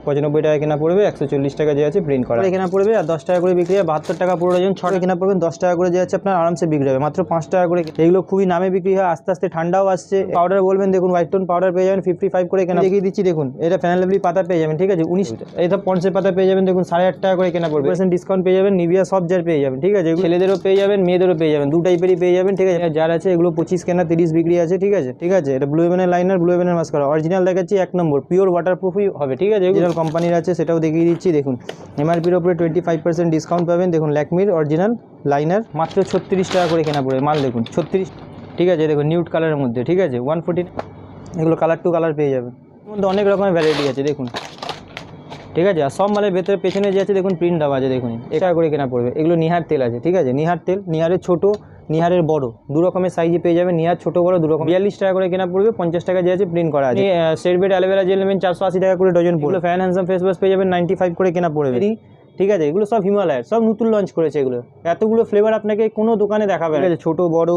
95 টাকা কেনা পড়বে, 140 টাকা যে আছে প্রিন্ট করা কেনা পড়বে, আর 10 টাকা করে বিক্রি হয় 72 টাকা পুরো ডজন। 6 কেনা পড়বেন 10 টাকা করে যে আছে আপনার আরামসে বিক্রি হবে মাত্র 5 টাকা করে। এগুলো খুবই নামে বিক্রি হয়, আস্তে আস্তে ঠান্ডাও আসছে। পাউডার বলবেন দেখুন হোয়াইট টোন পাউডার পেয়ে যাবেন 55 করে কেনা দেখিয়ে দিচ্ছি দেখুন। এটা ফ্যান লাভলি পাতা পেয়ে যাবেন, ঠিক আছে 19। এটা পন্সের পাতা পেয়ে যাবেন দেখুন 8.5 টাকা করে কেনা পড়বে, ডিসকাউন্ট পেয়ে যাবেন। নিভিয়া সব জার পেয়ে যাবেন, ঠিক আছে ছেলেদেরও পেয়ে যাবেন মেয়েদেরও পেয়ে যাবেন, দু টাইপেরই পেয়ে যাবেন, ঠিক আছে। যার আছে এগুলো 25 কেনা 30 বিক্রি আছে, ঠিক আছে। ঠিক আছে, এটা ব্লু হেভেনের লাইনার, ব্লু হেভেনের মাস্কারা অরিজিনাল দেখাচ্ছি 1 নম্বর পিওর ওয়াটারপ্রুফই হবে, ঠিক আছে। অরিজিনাল কোম্পানির আছে সেটাও দেখিয়ে দিচ্ছি দেখুন। এমআরপির ওপরে 25% ডিসকাউন্ট পাবেন দেখুন। ল্যাকমির অরিজিনাল লাইনার মাত্র 36 টাকা করে কেনা পড়বে, মাল দেখুন 36, ঠিক আছে। দেখুন নিউড কালারের মধ্যে, ঠিক আছে 114। এগুলো কালার টু কালার পেয়ে যাবেন, এর মধ্যে অনেক রকমের ভ্যারাইটি আছে দেখুন, ঠিক আছে। আর সব মালের ভেতরে পেছনে যে আছে দেখুন প্রিন্ট দেওয়া আছে দেখুন, এটা করে কেনা পড়বে। এগুলো নিহার তেল আছে, ঠিক আছে। নিহার তেল, নিহারের ছোটো, নিহারের বড়, দু রকমের সাইজে পেয়ে যাবেন। নিহার ছোটো বড় দু রকম। 42 টাকা করে কেনা পড়বে, 50 টাকা যে আছে প্রিন্ট করা আছে। সেটবেড অ্যালোভেরা জেল নেবেন 480 টাকা করে ডজন পড়বে। ফ্যান হ্যান্ডসাম ফেস ওয়াশ পেয়ে যাবেন 95 করে কেনা পড়বে, ঠিক আছে। এগুলো সব হিমালয়ের, সব নতুন লঞ্চ করেছে এগুলো। এতগুলো ফ্লেভার আপনাকে কোনো দোকানে দেখাবে, ঠিক আছে। ছোটো বড়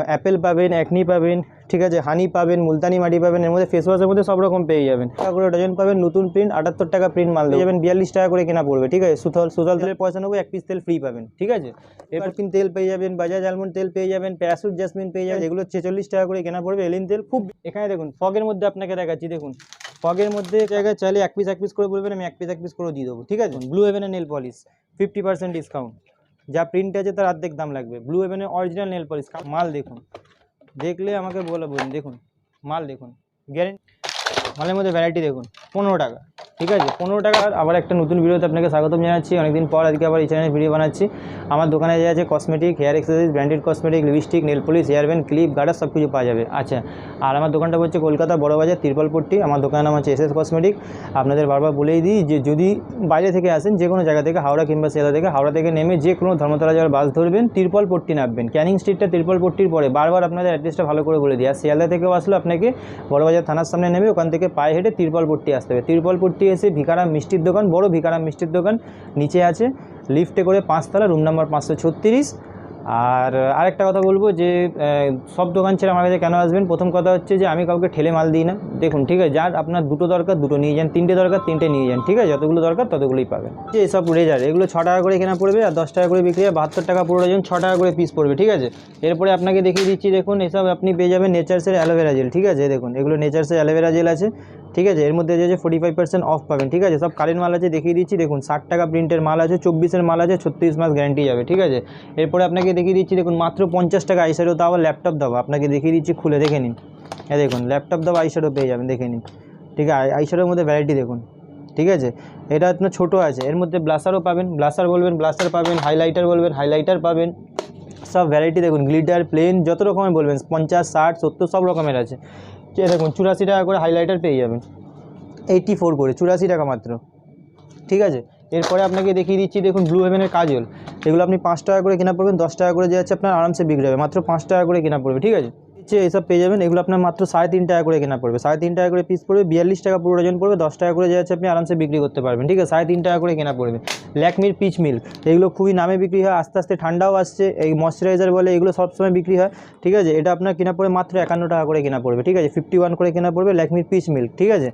অ্যাপেল পাবেন, অ্যাকনি পাবেন, ঠিক আছে, হানি পাবেন, মুলতানি মাটি পাবেন। এর মধ্যে ফেস ওয়াশের মধ্যে সব রকম পেয়ে যাবেন। টাকা করে ডজন পাবেন। নতুন প্রিন্ট 78 টাকা প্রিন্ট মাল পেয়ে যাবেন, 42 টাকা করে কেনা পড়বে, ঠিক আছে। সুথল তেলের পয়সা নেবো, 1 পিস তেল ফ্রি পাবেন, ঠিক আছে। এরপর তেল পেয়ে যাবেন, বাজাজ আলমন্ড তেল পেয়ে যাবেন, প্যারাসুট জাসমিন পেয়ে যাবেন, এগুলো 46 টাকা করে কেনা পড়বে। এলিন তেল খুব, এখানে দেখুন ফগের মধ্যে আপনাকে দেখাচ্ছি দেখুন। ফগের মধ্যে জায়গায় চাইলে 1 পিস করে বলবেন, আমি 1 পিস করে দিয়ে দেবো, ঠিক আছে। ব্লু হেভেনের নেল পলিশ 50% ডিসকাউন্ট, যা প্রিন্ট আছে তার অর্ধেক দাম লাগবে। ব্লু হেভেনের অরিজিনাল নেল পলিশ মাল দেখুন, দেখলে আমাকে বলুন দেখুন মাল দেখুন, গ্যারেন্টি। মালের মধ্যে ভ্যারাইটি দেখুন 15 টাকা, ঠিক আছে 15 টাকা। আবার একটা নতুন ভিডিওতে আপনাকে স্বাগতম জানাচ্ছি। অনেকদিন পর আজকে আবার এই চ্যানেলে ভিডিও বানাচ্ছি। আমার দোকানে যে আছে cosmetic, hair accessories, branded cosmetic, lipstick, nail polish, hair band, clip, garter সব কিছু পাওয়া যাবে। আচ্ছা, আর আমার দোকানটা হচ্ছে কলকাতা বড়বাজার তিরপালপট্টি। আমার দোকানের নাম হচ্ছে এসএস কসমেটিক। আপনাদের বারবার বলেই দিই যে যদি বাইরে থেকে আসেন, যে কোনো জায়গা থেকে, হাওড়া কিংবা শিয়ালদা থেকে, হাওড়া থেকে নেমে যে কোনো ধর্মতলা যাওয়ার বাস ধরবেন, তিরপালপট্টি নামবেন। ক্যানিং স্ট্রিটটা তিরপালপট্টির পরে, বারবার আপনাদের অ্যাড্রেসটা ভালো করে বলে দিই। আর শিয়ালদা থেকেও আসলে আপনাকে বড়বাজার থানার সামনে নেমে ওখান থেকে পায়ে হেঁটে তিরপালপট্টি আসতে হবে। তিরপালপট্টি এসে ভিকারাম মিষ্টির দোকান, বড় ভিকারাম মিষ্টির দোকান নিচে আছে, লিফটে করে 5 তলা, রুম নাম্বার 536। আর আরেকটা কথা বলবো যে সব দোকান ছেড়ে আমার কাছে কেন আসবেন। প্রথম কথা হচ্ছে যে আমি কাউকে ঠেলে মাল দিই না দেখুন, ঠিক আছে। যার আপনার দুটো দরকার দুটো নিয়ে যান, তিনটে দরকার তিনটে নিয়ে যান, ঠিক আছে। যতগুলো দরকার ততগুলোই পাবেন। এইসব রেজার এগুলো 6 টাকা করে কেনা পড়বে, আর 10 টাকা করে বিক্রি হয়, 72 টাকা পুরো ডজন, 6 টাকা করে পিস পড়বে, ঠিক আছে। এরপরে আপনাকে দেখিয়ে দিচ্ছি দেখুন, এসব আপনি পেয়ে যাবেন নেচার্সের অ্যালোভেরা জেল, ঠিক আছে। দেখুন এগুলো নেচার্সের অ্যালোভেরা জেল আছে, ঠিক আছে। এর মধ্যে যে 45% অফ পাবেন, ঠিক আছে। সব কারেন্ট মাল আছে, দেখিয়ে দিচ্ছি দেখুন। 60 টাকা প্রিন্টের মাল আছে, 24-এর মাল আছে, 36 মাস গ্যারান্টি যাবে, ঠিক আছে। এরপরে আপনাকে দেখিয়ে দিচ্ছি দেখুন, মাত্র 50 টাকা আইশ্যাডো, তাও ল্যাপটপ দেবো। আপনাকে দেখিয়ে দিচ্ছি, খুলে দেখে নিন। দেখুন ল্যাপটপ দেবো আইশ্যাডো পেয়ে যাবেন, দেখে নিন, ঠিক আছে। আইশ্যাডোর মধ্যে ভ্যারাইটি দেখুন, ঠিক আছে। এটা আপনার ছোটো আছে, এর মধ্যে ব্লাসারও পাবেন, ব্লাসার বলবেন ব্লাসার পাবেন, হাইলাইটার বলবেন হাইলাইটার পাবেন, সব ভ্যারাইটি দেখুন। গ্লিটার, প্লেন, যত রকমের বলবেন, 50, 60, 70 সব রকমের আছে। দেখুন 84 টাকা করে হাইলাইটার পেয়ে যাবেন, 84 করে 84 টাকা মাত্র, ঠিক আছে। এরপরে আপনাকে দেখিয়ে দিচ্ছি দেখুন ব্লু হেভেনের কাজল। এগুলো আপনি 5 টাকা করে কেনা পড়বেন, 10 টাকা করে যে আছে আপনার আরামসে বিক্রি হবে, মাত্র 5 টাকা করে কেনা পড়বে, ঠিক আছে। এইসব পেয়ে যাবেন, এগুলো আপনার মাত্র 3.5 টাকা করে কেনা পড়বে, 3.5 টাকা করে পিস পড়বে, 42 টাকা পুরো ডজন পড়বে, 10 টাকা করে যে আছে আপনি আরামসে বিক্রি করতে পারবেন, ঠিক আছে। 3.5 টাকা করে কেনা পড়বে। ল্যাকমির পিচ মিল্ক, এগুলো খুবই নামে বিক্রি হয়, আস্তে আস্তে ঠান্ডাও আসছে। এই ময়শ্চারাইজার বলে, এগুলো সবসময় বিক্রি হয়, ঠিক আছে। এটা আপনার কেনা পড়বে মাত্র 51 টাকা করে কেনা পড়বে, ঠিক আছে। 51 করে কেনা পড়বে ল্যাকমির পিচ মিল্ক, ঠিক আছে।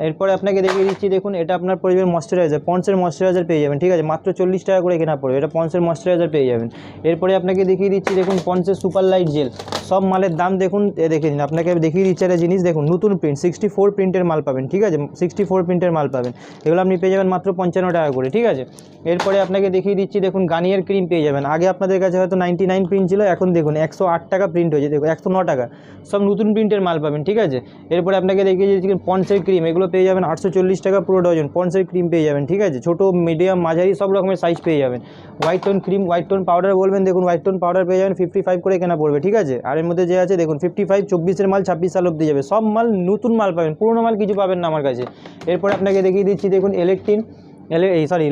এরপরে আপনাকে দেখিয়ে দিচ্ছি দেখুন, এটা আপনার পড়বে ময়শ্চারাইজার, পন্সের ময়শ্চারাইজার পেয়ে যাবেন, ঠিক আছে। মাত্র 40 টাকা করে কেনা পড়বে, এটা পন্সের ময়শ্চারাইজার পেয়ে যাবেন। এরপরে আপনাকে দেখিয়ে দিচ্ছি দেখুন, পন্সের সুপার লাইট জেল। সব মালের দাম দেখুন, দেখে নিন। আপনাকে দেখিয়ে দিচ্ছি একটা জিনিস দেখুন, নতুন প্রিন্ট 64 প্রিন্টের মাল পাবেন, ঠিক আছে। 64 প্রিন্টের মাল পাবেন, এগুলো আপনি পেয়ে যাবেন মাত্র 55 টাকা করে, ঠিক আছে। এরপরে আপনাকে দেখিয়ে দিচ্ছি দেখুন, গার্নিয়ার ক্রিম পেয়ে যাবেন। আগে আপনাদের কাছে হয়তো 99 প্রিন্ট ছিল, এখন দেখুন 108 টাকা প্রিন্ট হয়েছে, দেখুন 109 টাকা, সব নতুন প্রিন্টের মাল পাবেন, ঠিক আছে। এরপরে আপনাকে দেখিয়ে দিচ্ছি পন্সের ক্রিম, এগুলো পেয়ে যাবেন 840 টাকা পুরো ডজন, পন্সের ক্রিম পেয়ে যাবেন, ঠিক আছে। ছোটো, মিডিয়াম, মাঝারি সব রকমের সাইজ পেয়ে যাবেন। White tone cream, white tone powder বলবেন দেখুন, হোয়াইট টোন পাউডার পেয়ে যাবেন 55 করে কেনা পড়বে, ঠিক আছে। আর এর মধ্যে যে আছে দেখুন 55, 24-এর মাল 26 সাল অব্দি যাবে, সব মাল নতুন মাল পাবেন, পুরোনো মাল কিছু পাবেন না আমার কাছে। এরপরে আপনাকে দেখিয়ে দিচ্ছি দেখুন,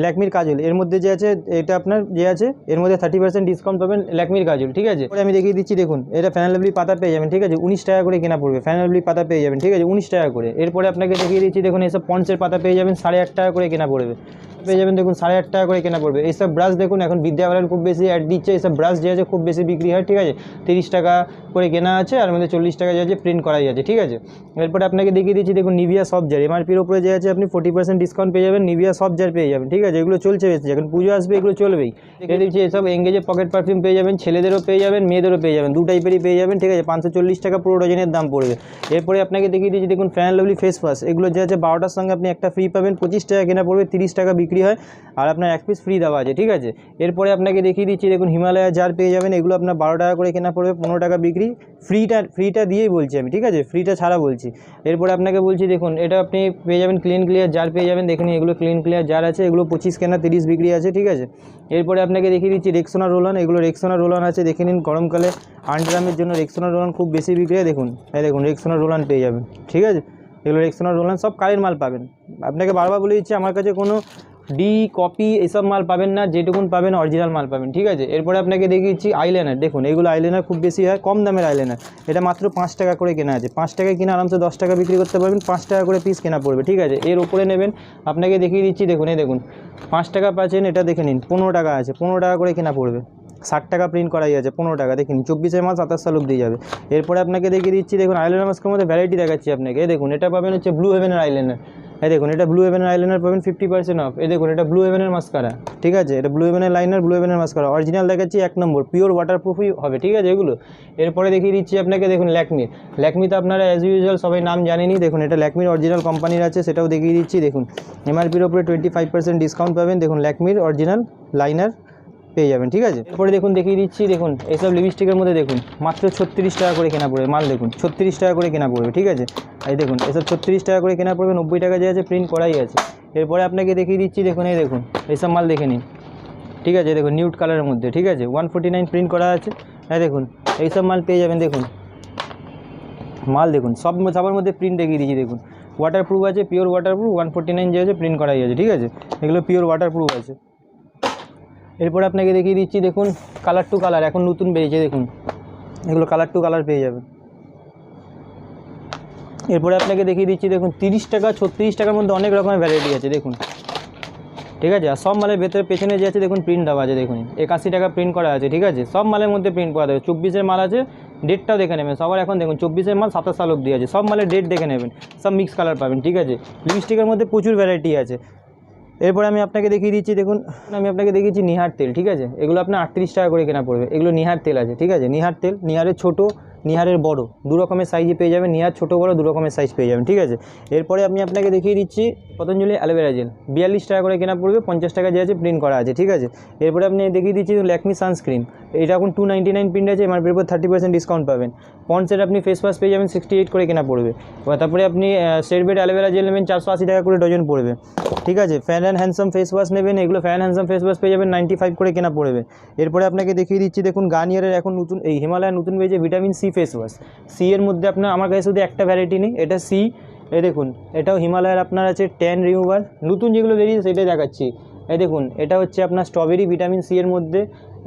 ল্যাকমির কাজল, এর মধ্যে যে আছে এটা আপনার যে আছে এর মধ্যে 30% ডিসকাউন্ট পাবেন ল্যাকমির কাজল, ঠিক আছে। আমি দেখিয়ে দিচ্ছি দেখুন, এটা ফ্যান লাভলি পাতা পেয়ে যাবেন, ঠিক আছে। 19 টাকা করে কেনা পড়বে, ফ্যান লাভলি পাতা পেয়ে যাবেন, ঠিক আছে, 19 টাকা করে। এরপরে আপনাকে দেখিয়ে দিচ্ছি দেখুন, এসব পন্সের পাতা পেয়ে যাবেন 8.5 টাকা করে কেনা পড়বে। পেয়ে যাবেন দেখুন 8.5 টাকা করে কেনা পড়বে। এইসব ব্রাশ দেখুন এখন বিদ্যাবালান খুব বেশি অ্যাড দিচ্ছে, এইসব ব্রাশ যে আছে খুব বেশি বিক্রি হয়, ঠিক আছে। 30 টাকা করে কেনা আছে আর মধ্যে 40 টাকা যে আছে প্রিন্ট করাই আছে, ঠিক আছে। এরপরে আপনাকে দেখিয়ে দিচ্ছি দেখুন নিভিয়া সফট জার এমআরপির উপরে যে আছে আপনি 40% ডিসকাউন্ট পেয়ে যাবেন, নিভিয়া সফট জার পেয়ে যাবেন, ঠিক আছে। এগুলো চলছে বেশি, এখন পুজো আসবে এগুলো চলবেই। দেখিয়ে দিচ্ছি এসব এঙ্গেজের পকেট পারফিউম পেয়ে যাবেন, ছেলেদেরও পেয়ে যাবেন মেয়েদেরও পেয়ে যাবেন, দু টাইপেরই পেয়ে যাবেন, ঠিক আছে। 540 টাকা পুরো ডজনের দাম পড়বে। এরপরে আপনাকে দেখিয়ে দিচ্ছি দেখুন ফ্যান লাভলি ফেস ওয়াশ, এগুলো যে আছে 12টার সঙ্গে আপনি একটা ফ্রি পাবেন, 25 টাকা কেনা পড়বে, 30 টাকা বিক্রি হয় আর আপনার এক পিস ফ্রি দেওয়া আছে, ঠিক আছে। এরপরে আপনাকে দেখিয়ে দিচ্ছি দেখুন হিমালয়া জার পেয়ে যাবেন, এগুলো আপনার 12 টাকা করে কেনা পড়বে, 15 টাকা বিক্রি, ফ্রিটা দিয়েই বলছি আমি, ঠিক আছে, ফ্রিটা ছাড়া বলছি। এরপরে আপনাকে বলছি দেখুন এটা আপনি পেয়ে যাবেন ক্লিন ক্লিয়ার জার পেয়ে যাবেন, দেখুন এগুলো ক্লিন ক্লিয়ার জার আছে, এগুলো 25 কেনা 30 বিক্রি আছে, ঠিক আছে। এরপরে আপনাকে দেখিয়ে দিচ্ছি রেক্সোনা রোল অন, এগুলো রেক্সোনা রোল অন আছে, দেখে নিন গরমকালে আন্ডারআর্মের জন্য রেক্সোনা রোল অন খুব বেশি বিক্রি হয়, দেখুন এই দেখুন রেক্সোনা রোল অন পেয়ে যাবেন, ঠিক আছে। এগুলো রেক্সোনা রোল অন সব কালের মাল পাবেন। আপনাকে বারবার বলে দিচ্ছি আমার কাছে কোনো ডি কপি এসব মাল পাবেন না, যেটুকুন পাবেন অরিজিনাল মাল পাবেন, ঠিক আছে। এরপরে আপনাকে দেখিয়েছি আইলাইনার, দেখুন এগুলো আইলাইনার খুব বেশি হয়, কম দামের আইলাইনার, এটা মাত্র 5 টাকা করে কেনা আছে, 5 টাকায় কিনে আরামসে 10 টাকা বিক্রি করতে পারবেন, 5 টাকা করে পিস কেনা পড়বে, ঠিক আছে। এর উপরে নেবেন আপনাকে দেখিয়ে দিচ্ছি দেখুন এই দেখুন 5 টাকা পাচ্ছেন, এটা দেখে নিন 15 টাকা আছে, 15 টাকা করে কেনা পড়বে, 60 টাকা প্রিন্ট করাই আছে, 15 টাকা দেখুন 24 মাস 27 সাল অব্দি যাবে। এরপরে আপনাকে দেখিয়ে দিচ্ছি দেখুন আইলাইনার মাস্কের মধ্যে ভ্যারাইটি দেখাচ্ছি আপনাকে, এই দেখুন এটা পাবেন হচ্ছে ব্লু হেভেনের আইলাইনার, এই দেখুন এটা ব্লু হেভেনের আইলাইনার পাবেন 50% অফ, এই দেখুন এটা ব্লু হেভেনের মাস্কারা, ঠিক আছে, এটা ব্লু হেভেনের লাইনার, ব্লু হেভেনের মাস্কারা অরিজিনাল দেখাচ্ছি 1 নম্বর পিওর ওয়াটারপ্রুফই হবে, ঠিক আছে এগুলো। এরপরে দেখিয়ে দিচ্ছি আপনাকে দেখুন ল্যাকমি তো আপনারা অ্যাজ ইউজুয়াল সবাই নাম জানেনই, দেখুন এটা ল্যাকমির অরিজিনাল কোম্পানির আছে, সেটাও দেখিয়ে দিচ্ছি দেখুন এমআরপির ওপরে 25% ডিসকাউন্ট পাবেন, দেখুন ল্যাকমির অরিজিনাল লাইনার পেয়ে যাবেন, ঠিক আছে। এরপরে দেখুন দেখিয়ে দিচ্ছি দেখুন এইসব লিপস্টিকের মধ্যে দেখুন মাত্র 36 টাকা করে কেনা পড়বে মাল, দেখুন 36 টাকা করে কেনা পড়বে, ঠিক আছে। এই দেখুন এসব 36 টাকা করে কেনা পড়বে, 90 টাকা যে আছে প্রিন্ট করাই আছে। এরপরে আপনাকে দেখিয়ে দিচ্ছি দেখুন এই দেখুন এইসব মাল দেখে নিন, ঠিক আছে, দেখুন নিউড কালারের মধ্যে, ঠিক আছে 149 প্রিন্ট করা আছে, হ্যাঁ দেখুন এইসব মাল পেয়ে যাবেন, দেখুন মাল দেখুন সবার মধ্যে প্রিন্ট দেখিয়ে দিচ্ছি, দেখুন ওয়াটারপ্রুফ আছে, পিওর ওয়াটারপ্রুফ, 149 যে আছে প্রিন্ট করাই আছে, ঠিক আছে, এগুলো পিওর ওয়াটারপ্রুফ আছে। এরপরে আপনাকে দেখিয়ে দিচ্ছি দেখুন কালার টু কালার এখন নতুন বেরিয়েছে, দেখুন এগুলো কালার টু কালার পেয়ে যাবেন। এরপরে আপনাকে দেখিয়ে দিচ্ছি দেখুন 30 টাকা 36 টাকার মধ্যে অনেক রকমের ভ্যারাইটি আছে, দেখুন ঠিক আছে। আর সব মালের ভেতরে পেছনে যে আছে দেখুন প্রিন্ট দেওয়া আছে, দেখুন 81 টাকা প্রিন্ট করা আছে, ঠিক আছে, সব মালের মধ্যে প্রিন্ট করা দেবে। 24-এর মাল আছে, ডেটটাও দেখে নেবেন সবার, এখন দেখুন 24-এর মাল 27 সাল অব্দি আছে, সব মালের ডেট দেখে নেবেন, সব মিক্স কালার পাবেন, ঠিক আছে। লিপস্টিকের মধ্যে প্রচুর ভ্যারাইটি আছে। এরপরে আমি আপনাকে দেখিয়ে দিচ্ছি দেখুন আমি আপনাকে দেখিয়েছি নিহার তেল, ঠিক আছে, এগুলো আপনার 38 টাকা করে কেনা পড়বে, এগুলো নিহার তেল আছে, ঠিক আছে। নিহার তেল নিহারের ছোটো নিহারের বড় দু রকমের সাইজে পেয়ে যাবেন, নিহার ছোটো বড় দু রকমের সাইজ পেয়ে যাবেন, ঠিক আছে। এরপরে আমি আপনাকে দেখিয়ে দিচ্ছি পতঞ্জলি অ্যালোভেরা জেল 42 টাকা করে কেনা পড়বে, 50 টাকা যে আছে প্রিন্ট করা আছে, ঠিক আছে। এরপরে আপনি দেখিয়ে দিচ্ছি ল্যাকমি সানস্ক্রিন, এটা এখন 299 প্রিন্ট আছে, এমআরপির উপর 30% ডিসকাউন্ট পাবেন। পন্ডসের আপনি ফেস ওয়াশ পেয়ে যাবেন 68 করে কেনা পড়বে। তারপরে আপনি স্টেটবেড অ্যালোভেরা জেল নেবেন 480 টাকা করে ডজন পড়বে, ঠিক আছে। Fan and handsome face wash নেবেন, এগুলো ফ্যান হ্যান্ডসাম ফেস ওয়াশ পেয়ে যাবেন 95 করে কেনা পড়বে। এরপরে আপনাকে দেখিয়ে দিচ্ছি দেখুন গার্নিয়ারের এখন নতুন এই হিমালয়ের নতুন বেরিয়েছে vitamin C face wash, C এর মধ্যে আপনার আমার কাছে শুধু একটা ভ্যারাইটি নেই, এটা সি, এই দেখুন এটাও হিমালয়ের আপনার আছে ট্যান রিমুভার, নতুন যেগুলো বেরিয়েছে সেটাই দেখাচ্ছি। এই দেখুন এটা হচ্ছে আপনার স্ট্রবেরি ভিটামিন সি এর মধ্যে,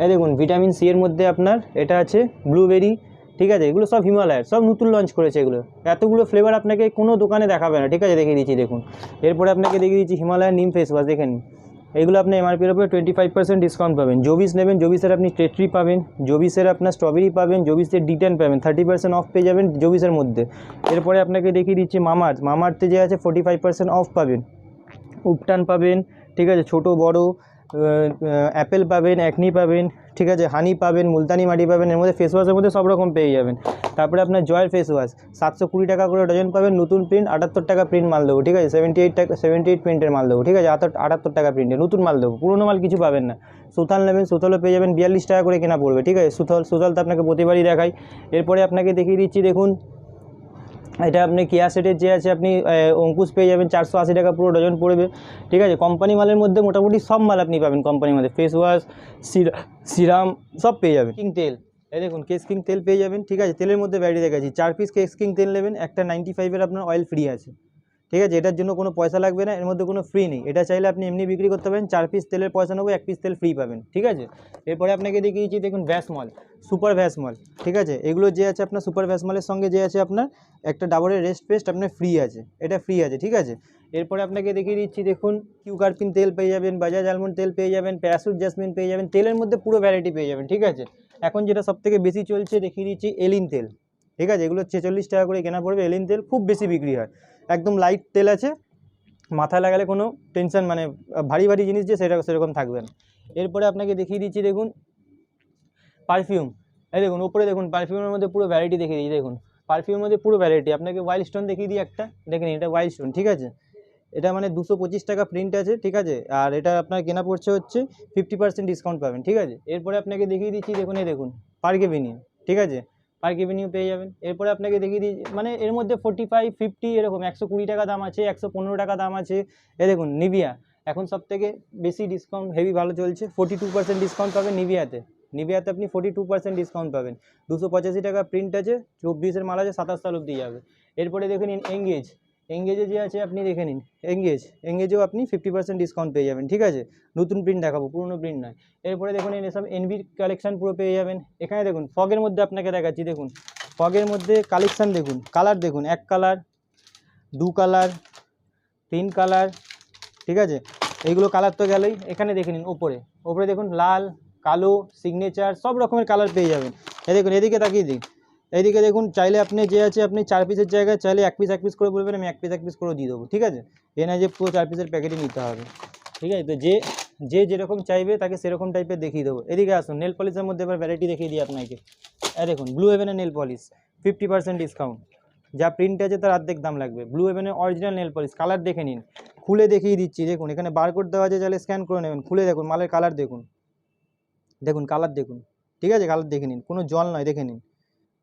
এই দেখুন ভিটামিন সি এর মধ্যে আপনার এটা আছে ব্লুবেরি, ঠিক আছে। এগুলো সব হিমালয়ের, সব নতুন লঞ্চ করেছে, এগুলো এতগুলো ফ্লেভার আপনাকে কোনো দোকানে দেখাবে না, ঠিক আছে, দেখিয়ে দিচ্ছি দেখুন। এরপরে আপনাকে দেখিয়ে দিচ্ছি হিমালয়ের নিম ফেস ওয়াশ, দেখেন এগুলো আপনি এমআরপির উপরে 25% ডিসকাউন্ট পাবেন। জোবিস নেবেন, জোবিসের আপনি টেট্রি পাবেন, জোবিসের আপনার স্ট্রবেরি পাবেন, জোবিসের ডিটেন পাবেন, 30% অফ পেয়ে যাবেন জোবিসের মধ্যে। এরপরে আপনাকে দেখিয়ে দিচ্ছি মামার্থে যে আছে 45% অফ পাবেন, উপটান পাবেন, ঠিক আছে, ছোটো বড় অ্যাপেল পাবেন, অ্যাকনি পাবেন, ঠিক আছে, হানি পাবেন, মুলতানি মাটি পাবেন, এর মধ্যে ফেস ওয়াশের মধ্যে সব রকম পেয়ে যাবেন। তারপরে আপনার জয়ের ফেস ওয়াশ 720 টাকা করে ডজন পাবেন, নতুন প্রিন্ট 78 টাকা প্রিন্ট মাল দেবো, ঠিক আছে, 78 প্রিন্টের মাল দেবো, ঠিক আছে, 78 টাকা প্রিন্টের নতুন মাল দেবো, পুরোনো মাল কিছু পাবেন না। সুথাল নেবেন, সুথালও পেয়ে যাবেন 42 টাকা করে কেনা পড়বে, ঠিক আছে। সুথাল তো আপনাকে প্রতিবারই দেখাই। এরপরে আপনাকে দেখিয়ে দিচ্ছি দেখুন এটা আপনি কেয়া সেটের যে আছে আপনি অঙ্কুশ পেয়ে যাবেন 480 টাকা পুরো ডজন পড়বে, ঠিক আছে। কোম্পানি মালের মধ্যে মোটামুটি সব মাল আপনি পাবেন কোম্পানির মধ্যে, ফেস ওয়াশ সিরাম সব পেয়ে যাবেন। কিং তেল, এই দেখুন কেস কিং তেল পেয়ে যাবেন, ঠিক আছে। তেলের মধ্যে ভ্যারাইটি দেখাচ্ছি, 4 পিস কেস কিং তেল নেবেন, একটা 95-এর আপনার অয়েল ফ্রি আছে, ঠিক আছে, এটার জন্য কোনো পয়সা লাগবে না, এর মধ্যে কোনো ফ্রি নেই। এটা চাইলে আপনি এমনি বিক্রি করতে পারেন, 4 পিস তেলের পয়সা নেবো, 1 পিস তেল ফ্রি পাবেন। ঠিক আছে, এরপরে আপনাকে দেখিয়েছি দেখুন ভ্যাসমল, সুপার ভ্যাসমল। ঠিক আছে, এগুলো যে আছে আপনার সুপার ভ্যাসমলের সঙ্গে যে আছে আপনার একটা ডাবরের রেস্ট পেস্ট আপনার ফ্রি আছে, এটা ফ্রি আছে। ঠিক আছে, এরপরে আপনাকে দেখিয়ে দিচ্ছি দেখুন কিউকার্পিন তেল পেয়ে যাবেন, বাজাজ আলমন্ড তেল পেয়ে যাবেন, প্যারাসুট জাসমিন পেয়ে যাবেন, তেলের মধ্যে পুরো ভ্যারাইটি পেয়ে যাবেন। ঠিক আছে, এখন যেটা সবথেকে বেশি চলছে দেখিয়ে দিচ্ছি এলিন তেল। ঠিক আছে, এগুলো 46 টাকা করে কেনা পড়বে। এলিন তেল খুব বেশি বিক্রি হয়, একদম লাইট তেল আছে, মাথায় লাগালে কোনো টেনশন মানে ভারী ভারী জিনিস যে সেরকম থাকবে না। এরপরে আপনাকে দেখিয়ে দিচ্ছি দেখুন পারফিউম। এই দেখুন উপরে দেখুন পারফিউমের মধ্যে পুরো ভ্যারাইটি দেখিয়ে দিই। দেখুন পারফিউমের মধ্যে পুরো ভ্যারাইটি, আপনাকে ওয়াইল্ড স্টোন দেখিয়ে দিই একটা, দেখেন এটা ওয়াইল্ড স্টোন। ঠিক আছে, এটা মানে 225 টাকা প্রিন্ট আছে। ঠিক আছে, আর এটা আপনার কেনা পড়ছে হচ্ছে 50% ডিসকাউন্ট পাবেন। ঠিক আছে, এরপরে আপনাকে দেখিয়ে দিচ্ছি দেখুন এই দেখুন পার্ক এভিনিউ। ঠিক আছে, পার্ক এভিনিউ পেয়ে যাবেন। এরপরে আপনাকে দেখিয়ে দিই মানে এর মধ্যে 45, 50 এরকম 120 টাকা দাম আছে, 115 টাকা দাম আছে। এই দেখুন নিভিয়া এখন সবথেকে বেশি ডিসকাউন্ট হেভি ভালো চলছে, 42% ডিসকাউন্ট পাবেন নিভিয়াতে। নিভিয়াতে আপনি 42% ডিসকাউন্ট পাবেন। 285 টাকা প্রিন্ট আছে, 24-এর মাল আছে, 27 সাল অব্দি যাবে। এরপরে দেখে নিন এঙ্গেজ, এঙ্গেজে যে আছে আপনি দেখে নিন এঙ্গেজেও আপনি 50% ডিসকাউন্ট পেয়ে যাবেন। ঠিক আছে, নতুন প্রিন্ট দেখাবো, পুরনো প্রিন্ট নয়। এরপরে দেখুন এসব এনভির কালেকশান পুরো পেয়ে যাবেন। এখানে দেখুন ফগের মধ্যে আপনাকে দেখাচ্ছি, দেখুন ফগের মধ্যে কালেকশান দেখুন, কালার দেখুন 1 কালার, 2 কালার, 3 কালার। ঠিক আছে, এইগুলো কালার তো গেলেই, এখানে দেখে নিন ওপরে দেখুন লাল, কালো, সিগনেচার সব রকমের কালার পেয়ে যাবেন। এই দেখুন এদিকে তাকিয়ে দিন, এইদিকে দেখুন চাইলে আপনি যে আছে আপনি 4 পিসের জায়গায় চাইলে 1 পিস করে বলবেন, আমি 1 পিস করেও দিয়ে দেবো। ঠিক আছে, এ না যে পুরো 4 পিসের প্যাকেটই নিতে হবে। ঠিক আছে, তো যে যেরকম চাইবে তাকে সেরকম টাইপের দেখিয়ে দেবো। এদিকে আসুন নেল পলিশের মধ্যে এবার ভ্যারাইটি দেখিয়ে দিই আপনাকে। এই দেখুন ব্লু হেভেনের নেল পলিশ 50% ডিসকাউন্ট, যা প্রিন্ট আছে তার অর্ধেক দাম লাগবে। ব্লু হেভেনের অরিজিনাল নেল পলিশ, কালার দেখে নিন, খুলে দেখিয়ে দিচ্ছি। দেখুন এখানে বারকোড দেওয়া আছে, চাইলে স্ক্যান করে নেবেন। খুলে দেখুন মালের কালার দেখুন, কালার দেখুন। ঠিক আছে, কালার দেখে নিন, কোনো জল নয়, দেখে নিন।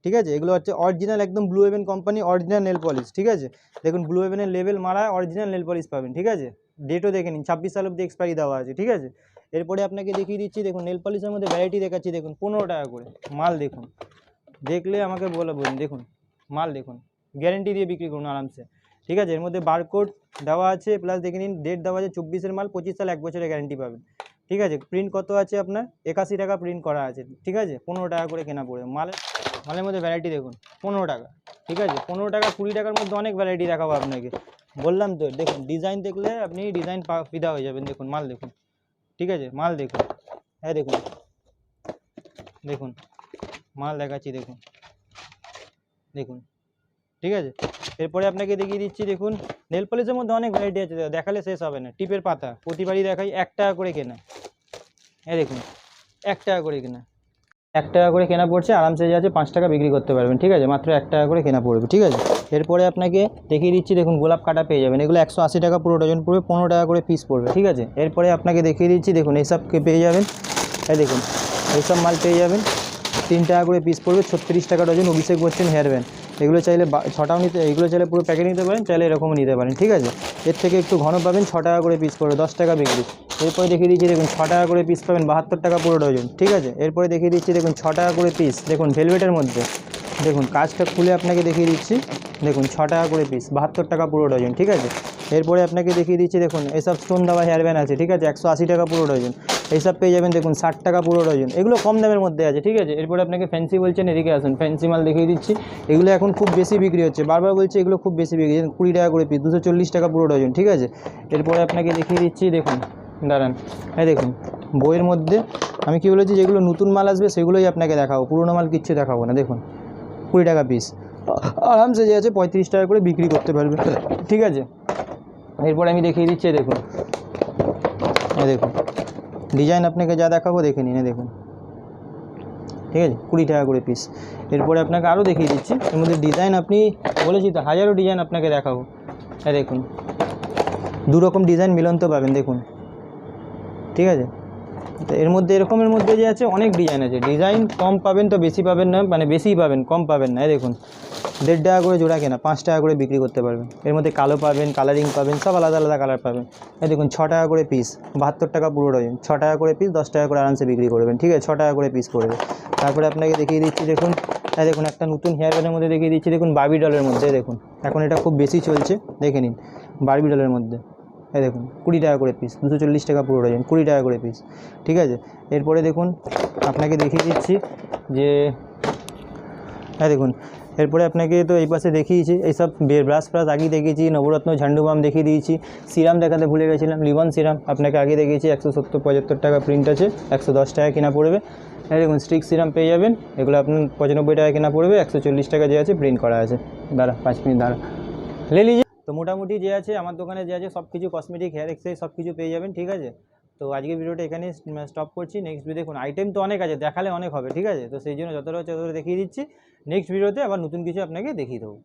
ঠিক আছে, এগুলো হচ্ছে অরিজিনাল একদম blue heaven company original nail polish. ঠিক আছে, দেখুন ব্লু হেভেনের লেভেল মারা অরিজিনাল নেল পলিশ পাবেন। ঠিক আছে, ডেটও দেখে নিন, 26 সাল অব্দি এক্সপায়ারি দেওয়া আছে। ঠিক আছে, এরপরে আপনাকে দেখিয়ে দিচ্ছি দেখুন নেল পলিশের মধ্যে ভ্যারাইটি দেখাচ্ছি। দেখুন 15 টাকা করে মাল, দেখুন দেখলে আমাকে বলুন। দেখুন মাল দেখুন, গ্যারেন্টি দিয়ে বিক্রি করুন আরামসে। ঠিক আছে, এর মধ্যে বারকোড দেওয়া আছে, প্লাস দেখে নিন ডেট দেওয়া আছে 24-এর মাল, 25 সাল 1 বছরের গ্যারেন্টি পাবেন। ঠিক আছে, প্রিন্ট কত আছে আপনার 81 টাকা প্রিন্ট করা আছে। ঠিক আছে, 15 টাকা করে কেনা পড়বে। মালের মধ্যে ভ্যারাইটি দেখুন 15 টাকা। ঠিক আছে, 15 টাকা 20 টাকার মধ্যে অনেক ভ্যারাইটি দেখাবো আপনাকে, বললাম তো। দেখুন ডিজাইন দেখলে আপনি ডিজাইন ফিদা হয়ে যাবেন। দেখুন মাল দেখুন। ঠিক আছে, মাল দেখুন, হ্যাঁ দেখুন মাল দেখাচ্ছি, দেখুন। ঠিক আছে, এরপরে আপনাকে দেখিয়ে দিচ্ছি দেখুন নেল পলিশের মধ্যে অনেক ভ্যারাইটি আছে, দেখালে শেষ হবে না। টিপের পাতা প্রতিবারই দেখাই, 1 টাকা করে কেনা। এই দেখুন 1 টাকা করে কেনা, 1 টাকা করে কেনা পড়ছে, আরামসে যে আছে 5 টাকা বিক্রি করতে পারবেন। ঠিক আছে, মাত্র 1 টাকা করে কেনা পড়বে। ঠিক আছে, এরপরে আপনাকে দেখিয়ে দিচ্ছি দেখুন গোলাপ কাটা পেয়ে যাবেন, এগুলো 180 টাকা পুরো ডজন পড়বে, 15 টাকা করে পিস পড়বে। ঠিক আছে, এরপরে আপনাকে দেখিয়ে দিচ্ছি দেখুন এইসবকে পেয়ে যাবেন। এই দেখুন এইসব মাল পেয়ে যাবেন, 3 টাকা করে পিস পড়বে, 36 টাকা dozen. Abhishek Bachchan hair band, এগুলো চাইলে 6টাও নিতে, এগুলো চাইলে পুরো প্যাকেট নিতে পারেন, চাইলে এরকমও নিতে পারেন। ঠিক আছে, এর থেকে একটু ঘন পাবেন, 6 টাকা করে পিস পড়বে, 10 টাকা বিক্রি। এরপরে দেখিয়ে দিচ্ছি দেখুন 6 টাকা করে পিস পাবেন, 72 টাকা পুরো ডজন। ঠিক আছে, এরপরে দেখিয়ে দিচ্ছি দেখুন 6 টাকা করে পিস, দেখুন ভেলভেটের মধ্যে। দেখুন কাজটা খুলে আপনাকে দেখিয়ে দিচ্ছি, দেখুন 6 টাকা করে পিস, 72 টাকা পুরো ডজন। ঠিক আছে, এরপরে আপনাকে দেখিয়ে দিচ্ছি দেখুন এসব স্টোন দেওয়া হেয়ার ব্যান্ড আছে। ঠিক আছে, 180 টাকা পুরো ডজন, এইসব পেয়ে যাবেন দেখুন 60 টাকা পুরো ডজন, এগুলো কম দামের মধ্যে আছে। ঠিক আছে, এরপরে আপনাকে ফ্যান্সি বলছেন, এদিকে আসুন ফ্যান্সি মাল দেখিয়ে দিচ্ছি, এগুলো এখন খুব বেশি বিক্রি হচ্ছে, বারবার বলছি এগুলো খুব বেশি বিক্রি, 20 টাকা করে পিস, 240 টাকা পুরো ডজন। ঠিক আছে, এরপরে আপনাকে দেখিয়ে দিচ্ছি দেখুন, দাঁড়ান, হ্যাঁ দেখুন বইয়ের মধ্যে আমি কি বলেছি, যেগুলো নতুন মাল আসবে সেগুলোই আপনাকে দেখাবো, পুরোনো মাল কিচ্ছু দেখাবো না। দেখুন 20 টাকা পিস, আরামসে যে আছে 35 টাকা করে বিক্রি করতে পারবে। ঠিক আছে, এরপরে আমি দেখিয়ে দিচ্ছি দেখুন, দেখুন ডিজাইন আপনাকে যা দেখাবো দেখে নিন। দেখুন ঠিক আছে, 20 টাকা করে পিস। এরপরে আপনাকে আরও দেখিয়ে দিচ্ছি, এর মধ্যে ডিজাইন আপনি বলেছি তো হাজারো ডিজাইন আপনাকে দেখাবো। হ্যাঁ দেখুন 2 রকম ডিজাইন মিলন্ত পাবেন। দেখুন ঠিক আছে, তো এর মধ্যে এরকমের মধ্যে যে আছে অনেক ডিজাইন আছে, ডিজাইন কম পাবেন তো বেশি পাবেন না, মানে বেশিই পাবেন কম পাবেন না। এই দেখুন 1.5 টাকা করে জোড়া কেনা, 5 টাকা করে বিক্রি করতে পারবেন। এর মধ্যে কালো পাবেন, কালারিং পাবেন, সব আলাদা আলাদা কালার পাবেন। এই দেখুন 6 টাকা করে পিস, 72 টাকা পুরো ডজন, 6 টাকা করে পিস, 10 টাকা করে আরামসে বিক্রি করবেন। ঠিক আছে, 6 টাকা করে পিস পড়বে। তারপরে আপনাকে দেখিয়ে দিচ্ছি দেখুন, এই দেখুন একটা নতুন হেয়ার ব্যান্ডের মধ্যে দেখিয়ে দিচ্ছি, দেখুন বাবি ডলের মধ্যে। দেখুন এখন এটা খুব বেশি চলছে, দেখে নিন বারবিডলের মধ্যে এই দেখুন 20 টাকা করে পিস, 240 টাকা পুরো ডজন, 20 টাকা করে পিস, ঠিক আছে। এরপরে দেখুন আপনাকে দেখিয়ে দিচ্ছি যে হ্যাঁ দেখুন, এরপরে আপনাকে তো এই পাশে দেখিয়েছি এইসব ব্রাশ ফ্রাশ আগেই দেখিয়েছি, নবরত্ন ঝান্ডু বাম দেখিয়ে দিয়েছি, সিরাম দেখাতে ভুলে গেছিলাম, লিবন সিরাম আপনাকে আগে দেখিয়েছি, 170-75 টাকা প্রিন্ট আছে, 110 টাকা কেনা পড়বে। হ্যাঁ দেখুন স্টিক সিরাম পেয়ে যাবেন, এগুলো আপনার 95 টাকা কেনা পড়বে, 140 টাকা যে আছে প্রিন্ট করা আছে। দাঁড়া 5 মিনিট দাঁড়া, লে লিজিয়ে। তো মোটামুটি যে আছে আমার দোকানে যে আছে সব কিছু কসমেটিক, হেয়ার এক্সারসাইজ সব কিছু পেয়ে যাবেন, ঠিক আছে। তো আজকের ভিডিওটা এখানে স্টপ করছি। নেক্সট ভিডিও দেখুন, আইটেম তো অনেক আছে, দেখালে অনেক হবে, ঠিক আছে। তো সেই জন্য যতটা হচ্ছে ততটা দেখিয়ে দিচ্ছি, নেক্সট ভিডিওতে আবার নতুন কিছু আপনাকে দেখিয়ে দেবো।